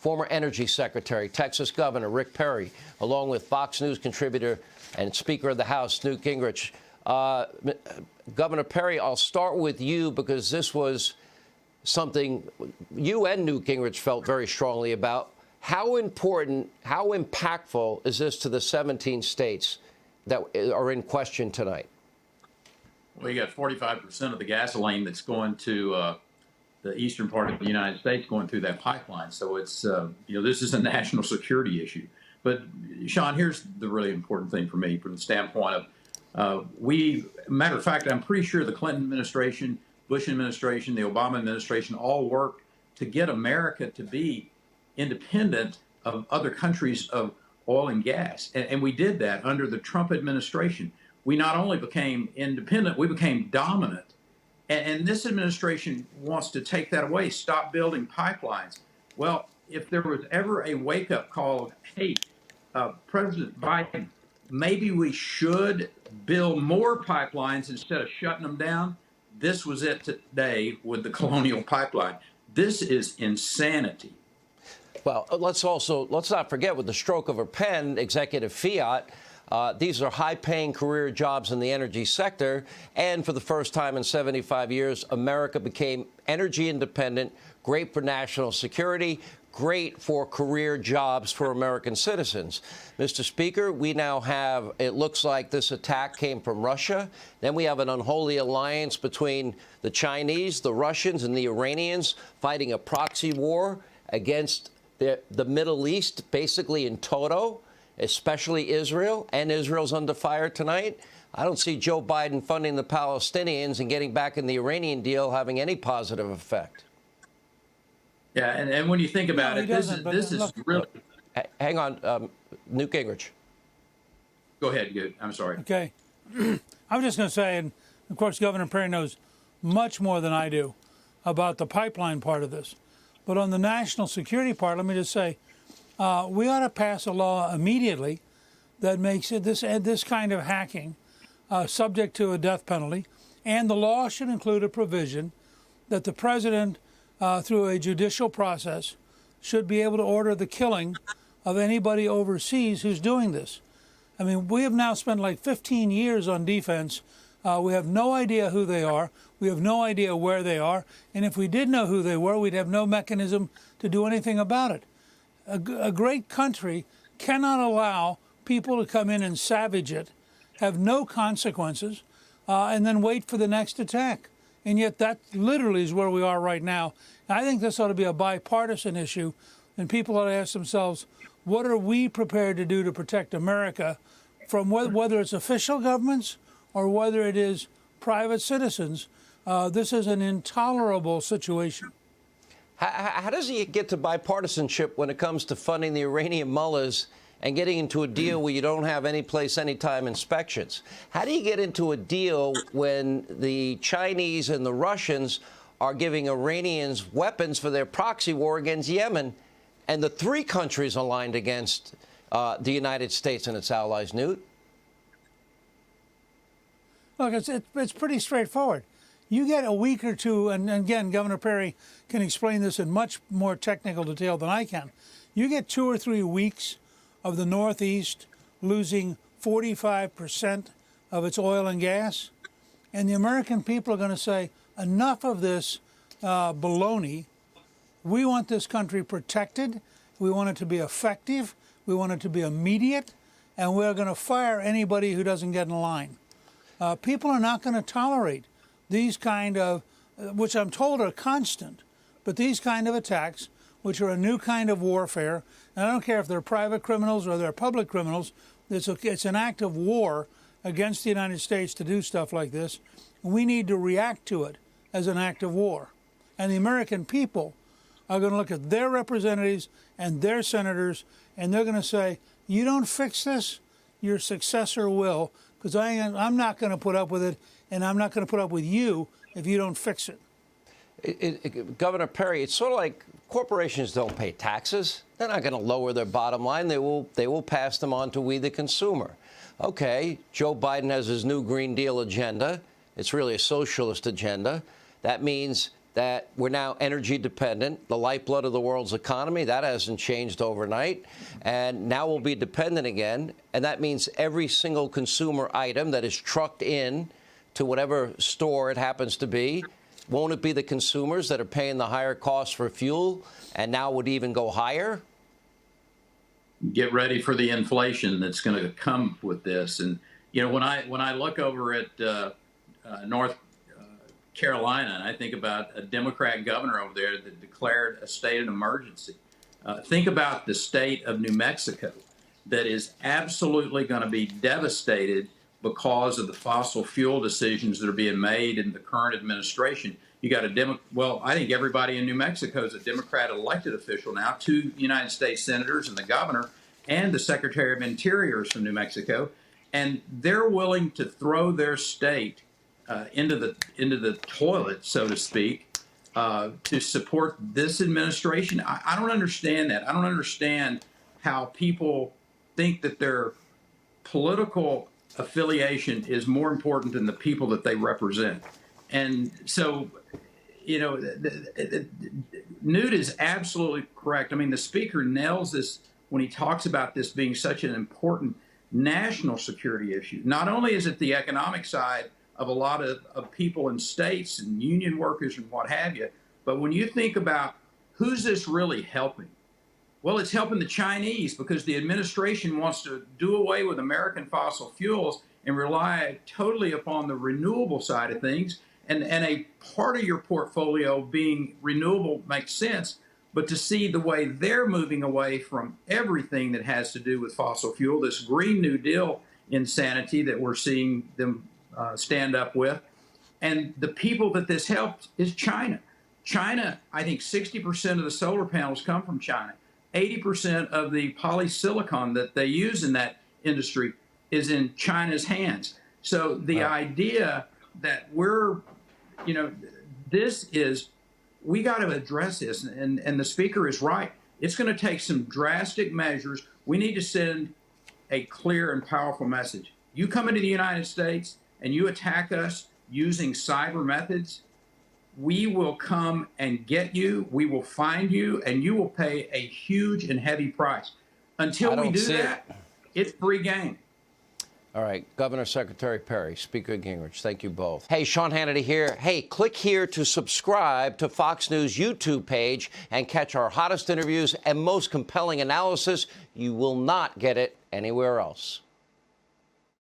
former Energy Secretary, Texas Governor Rick Perry, along with Fox News contributor and Speaker of the House, Newt Gingrich. Governor Perry, I'll start with you because this was something you and Newt Gingrich felt very strongly about. How important, how impactful is this to the 17 states that are in question tonight? Well, you got 45% of the gasoline that's going to the eastern part of the United States going through that pipeline. So it's, this is a national security issue. But, Sean, here's the really important thing for me from the standpoint of matter of fact, I'm pretty sure the Clinton administration, Bush administration, the Obama administration all worked to get America to be independent of other countries of oil and gas. And we did that under the Trump administration. We not only became independent, we became dominant. And this administration wants to take that away, stop building pipelines. Well, if there was ever a wake-up call of, hey, President Biden, maybe we should build more pipelines instead of shutting them down, this was it today with the Colonial Pipeline. This is insanity. Well, let's not forget, with the stroke of a pen, executive fiat, these are high-paying career jobs in the energy sector. And for the first time in 75 years, America became energy independent, great for national security, great for career jobs for American citizens. Mr. Speaker, we now have, it looks like this attack came from Russia. Then we have an unholy alliance between the Chinese, the Russians, and the Iranians fighting a proxy war against the Middle East, basically in toto, especially Israel, and Israel's under fire tonight. I don't see Joe Biden funding the Palestinians and getting back in the Iranian deal having any positive effect. Yeah, and when you think about it, this is really... Hang on, Newt Gingrich. Go ahead, good. I'm sorry. Okay. I was just going to say, and of course, Governor Perry knows much more than I do about the pipeline part of this. But on the national security part, let me just say, we ought to pass a law immediately that makes this kind of hacking subject to a death penalty. And the law should include a provision that the president, through a judicial process, should be able to order the killing of anybody overseas who's doing this. I mean, we have now spent like 15 years on defense. We have no idea who they are. We have no idea where they are. And if we did know who they were, we'd have no mechanism to do anything about it. A great country cannot allow people to come in and savage it, have no consequences, and then wait for the next attack. And yet that literally is where we are right now. And I think this ought to be a bipartisan issue, and people ought to ask themselves, what are we prepared to do to protect America from whether it's official governments or whether it is private citizens? This is an intolerable situation. How does he get to bipartisanship when it comes to funding the Iranian mullahs and getting into a deal where you don't have any place, anytime inspections? How do you get into a deal when the Chinese and the Russians are giving Iranians weapons for their proxy war against Yemen, and the three countries aligned against the United States and its allies, Newt? Look, it's pretty straightforward. You get a week or two, and again, Governor Perry can explain this in much more technical detail than I can. You get 2 or 3 weeks of the Northeast losing 45% of its oil and gas, and the American people are going to say, enough of this baloney. We want this country protected. We want it to be effective. We want it to be immediate, and we're going to fire anybody who doesn't get in line. People are not going to tolerate these kind of, which I'm told are constant, but these kind of attacks, which are a new kind of warfare, and I don't care if they're private criminals or they're public criminals, it's an act of war against the United States to do stuff like this. We need to react to it as an act of war. And the American people are going to look at their representatives and their senators, and they're going to say, you don't fix this, your successor will, because I'm not going to put up with it, and I'm not going to put up with you if you don't fix it. Governor Perry, it's sort of like corporations don't pay taxes. They're not going to lower their bottom line. They will pass them on to we, the consumer. Okay, Joe Biden has his new Green Deal agenda. It's really a socialist agenda. That means that we're now energy dependent, the lifeblood of the world's economy. That hasn't changed overnight. And now we'll be dependent again. And that means every single consumer item that is trucked in to whatever store it happens to be, won't it be the consumers that are paying the higher costs for fuel and now would even go higher? Get ready for the inflation that's going to come with this. And, when I look over at North Carolina, and I think about a Democrat governor over there that declared a state of emergency. Think about the state of New Mexico that is absolutely going to be devastated because of the fossil fuel decisions that are being made in the current administration. You got I think everybody in New Mexico is a Democrat elected official now, 2 United States senators and the governor and the Secretary of Interior is from New Mexico, and they're willing to throw their state into the toilet, so to speak, to support this administration. I don't understand that. I don't understand how people think that their political affiliation is more important than the people that they represent. And so, Newt is absolutely correct. I mean, the speaker nails this when he talks about this being such an important national security issue. Not only is it the economic side of a lot of people in states and union workers and what have you, but when you think about who's this really helping? Well, it's helping the Chinese because the administration wants to do away with American fossil fuels and rely totally upon the renewable side of things. And a part of your portfolio being renewable makes sense, but to see the way they're moving away from everything that has to do with fossil fuel, this Green New Deal insanity that we're seeing them stand up with, and the people that this helped is China. China, I think 60% of the solar panels come from China. 80% of the polysilicon that they use in that industry is in China's hands. So the idea that we got to address this, and the speaker is right. It's going to take some drastic measures. We need to send a clear and powerful message. You come into the United States and you attack us using cyber methods, we will come and get you, we will find you, and you will pay a huge and heavy price. Until we do that, it's free game. All right, Governor, Secretary Perry, Speaker Gingrich, thank you both. Hey, Sean Hannity here. Hey, click here to subscribe to Fox News YouTube page and catch our hottest interviews and most compelling analysis. You will not get it anywhere else.